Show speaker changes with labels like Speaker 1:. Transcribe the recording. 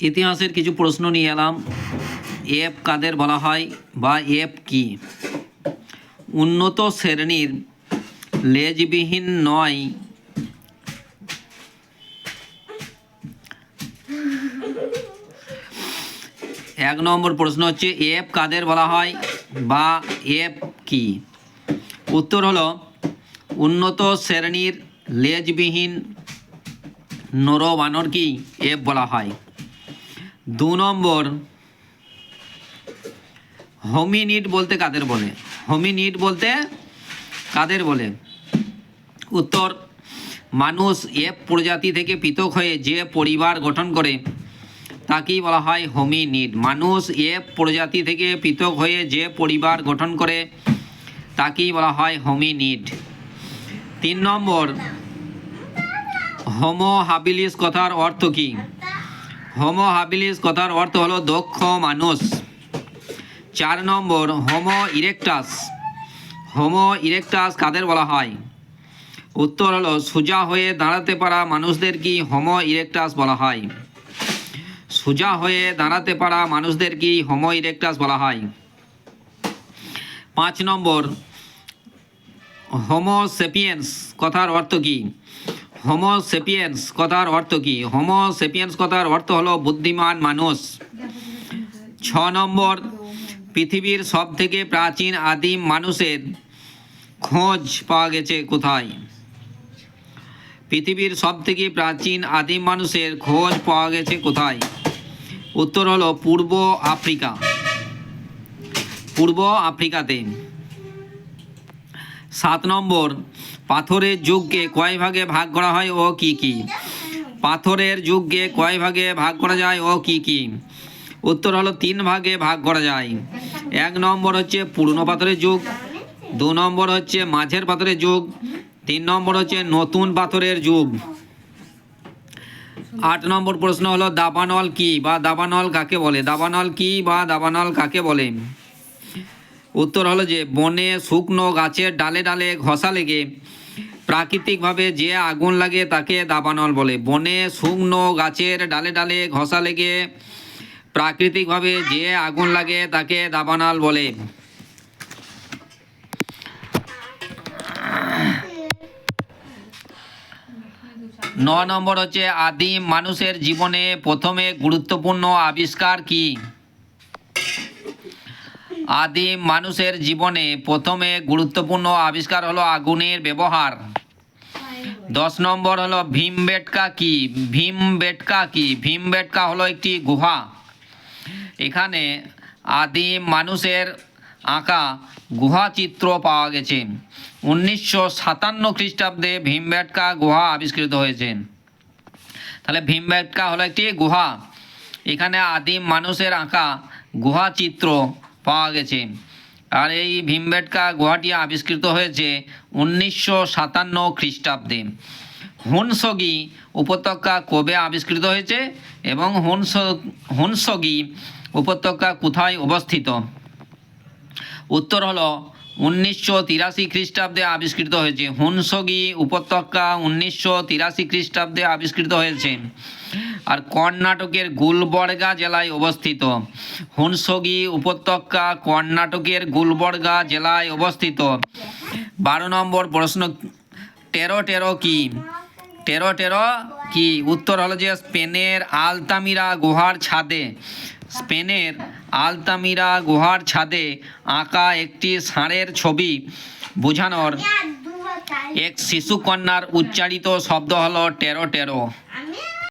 Speaker 1: ইতিহাসের কিছু প্রশ্ন নিয়ে এলাম। এপ কাদের বলা হয় বা এপ কি? উন্নত শ্রেণীর লেজবিহীন নয় এক নম্বর প্রশ্ন হচ্ছে এপ কাদের বলা হয় বা এপ কি? উত্তর হলো উন্নত শ্রেণীর লেজবিহীন নর বানরকে এপ বলা হয়। 2 নম্বর, হোমিনিড বলতে কাদের বলে? হোমিনিড বলতে কাদের বলে? উত্তর, মানুষ এপ প্রজাতি থেকে পৃথক হয়ে যে পরিবার গঠন করে তাকেই বলা হয় হোমিনিড। মানুষ এপ প্রজাতি থেকে পৃথক হয়ে যে পরিবার গঠন করে তাকেই বলা হয় হোমিনিড। 3 নম্বর, হোমো হাবিলিস কথার অর্থ কী? হোমো হাবিলিস কথার অর্থ হলো দক্ষ মানুষ। 4 নম্বর, হোমো ইরেক্টাস। হোমো ইরেক্টাস কাদের বলা হয়? উত্তর হলো সোজা হয়ে দাঁড়াতে পারা মানুষদের কি হোমো ইরেক্টাস বলা হয়। সোজা হয়ে দাঁড়াতে পারা মানুষদের কি হোমো ইরেক্টাস বলা হয়। 5 নম্বর, হোমো সেপিয়েন্স কথার অর্থ কী? হোমো সেপিয়েন্স কথার অর্থ কী? হোমো সেপিয়েন্স কথার অর্থ হলো বুদ্ধিমান মানুষ। 6 নম্বর, পৃথিবীর সবথেকে প্রাচীন আদিম মানুষের খোঁজ পাওয়া গেছে কোথায়? পৃথিবীর সবথেকে প্রাচীন আদিম মানুষের খোঁজ পাওয়া গেছে কোথায়? উত্তর হলো পূর্ব আফ্রিকা। পূর্ব আফ্রিকাতে। 7 নম্বর, পাথরের যুগকে কয় ভাগে ভাগ করা হয় ও কি কি? পাথরের যুগকে কয় ভাগে ভাগ করা যায় ও কি কি? উত্তর হলো 3 ভাগে ভাগ করা যায়। 1 নম্বর হচ্ছে পুরনো পাথরের যুগ, 2 নম্বর হচ্ছে মাঝের পাথরের যুগ, 3 নম্বর হচ্ছে নতুন পাথরের যুগ। 8 নম্বর প্রশ্ন হলো দাবানল কি বা দাবানল কাকে বলে? দাবানল কি বা দাবানল কাকে বলে? উত্তর হলো যে বনে শুকনো গাছের ডালে ডালে ঘষা লেগে প্রাকৃতিকভাবে যে আগুন লাগে তাকে দাবানল বলে। বনে শুকনো গাছের ডালে ডালে ঘষা লেগে প্রাকৃতিকভাবে যে আগুন লাগে তাকে দাবানল বলে। 9 নম্বর হচ্ছে আদিম মানুষের জীবনে প্রথমে গুরুত্বপূর্ণ আবিষ্কার কি? আদিম মানুষের জীবনে প্রথমে গুরুত্বপূর্ণ আবিষ্কার হলো আগুনের ব্যবহার। 10 নম্বর হলো ভীমবেটকা কি? ভীমবেটকা কি? ভীমবেটকা হলো একটি গুহা। এখানে আদিম মানুষের আঁকা গুহা চিত্র পাওয়া গেছে। 1957 খ্রিস্টাব্দে ভীমবেটকা গুহা আবিষ্কৃত হয়েছে। তাহলে ভীমবেটকা হলো একটি গুহা। এখানে আদিম মানুষের আঁকা গুহা চিত্র পাওয়া গেছে। আর এই ভীমবেটকা গুহাটি আবিষ্কৃত হয়েছে 1957 খ্রিস্টাব্দে। হুনসগি উপত্যকা কবে আবিষ্কৃত হয়েছে এবং হুনসগি উপত্যকা কোথায় অবস্থিত? উত্তর হলো 1983 খ্রিস্টাব্দে আবিষ্কৃত হয়েছে। হুনসগি উপত্যকা 1983 খ্রিস্টাব্দে আবিষ্কৃত হয়েছে আর কর্ণাটকের গুলবর্গা জেলায় অবস্থিত। হুনসগি উপত্যকা কর্ণাটকের গুলবর্গা জেলায় অবস্থিত। 12 নম্বর প্রশ্ন, টেরো কি? টেরো কি? উত্তর হলো যে স্পেনের আলতামিরা গুহার ছাদে স্পেনের আলতামিরা গুহার ছাদে আঁকা একটি ষাঁড়ের ছবি বোঝানোর এক শিশুকন্যার উচ্চারিত শব্দ হলো টেরো।